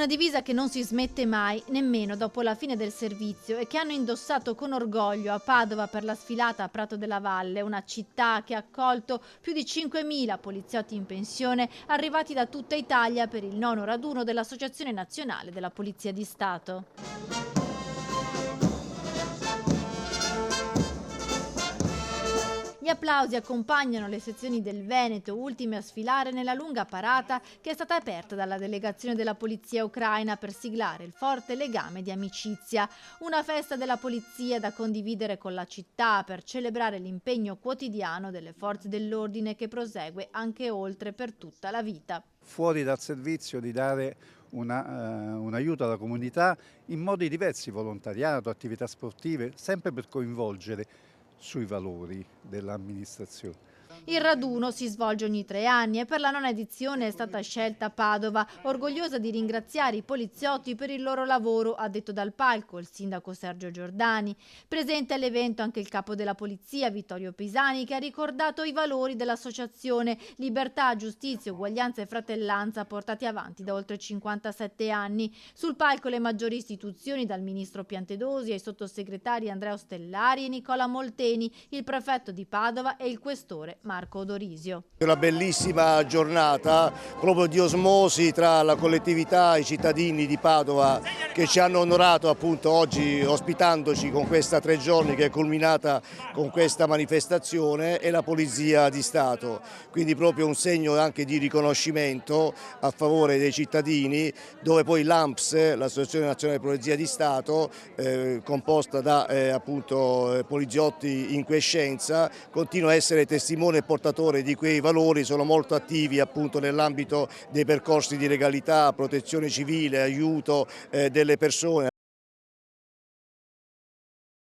Una divisa che non si smette mai, nemmeno dopo la fine del servizio, e che hanno indossato con orgoglio a Padova per la sfilata a Prato della Valle, una città che ha accolto più di 5.000 poliziotti in pensione arrivati da tutta Italia per il 9° raduno dell'Associazione Nazionale della Polizia di Stato. Gli applausi accompagnano le sezioni del Veneto, ultime a sfilare nella lunga parata che è stata aperta dalla delegazione della polizia ucraina per siglare il forte legame di amicizia. Una festa della polizia da condividere con la città per celebrare l'impegno quotidiano delle forze dell'ordine che prosegue anche oltre per tutta la vita. Fuori dal servizio di dare un aiuto alla comunità in modi diversi, volontariato, attività sportive, sempre per coinvolgere sui valori dell'amministrazione. Il raduno si svolge ogni 3 anni e per la 9ª edizione è stata scelta Padova, orgogliosa di ringraziare i poliziotti per il loro lavoro, ha detto dal palco il sindaco Sergio Giordani. Presente all'evento anche il capo della polizia Vittorio Pisani, che ha ricordato i valori dell'associazione: libertà, giustizia, uguaglianza e fratellanza, portati avanti da oltre 57 anni. Sul palco le maggiori istituzioni, dal ministro Piantedosi ai sottosegretari Andrea Ostellari e Nicola Molteni, il prefetto di Padova e il questore Marco Odorisio. È una bellissima giornata proprio di osmosi tra la collettività e i cittadini di Padova che ci hanno onorato appunto oggi ospitandoci con questa 3 giorni che è culminata con questa manifestazione, e la Polizia di Stato. Quindi proprio un segno anche di riconoscimento a favore dei cittadini, dove poi l'ANPS, l'Associazione Nazionale Polizia di Stato, composta da appunto poliziotti in quiescenza, continua a essere testimone e portatore di quei valori. Sono molto attivi appunto nell'ambito dei percorsi di legalità, protezione civile, aiuto delle persone.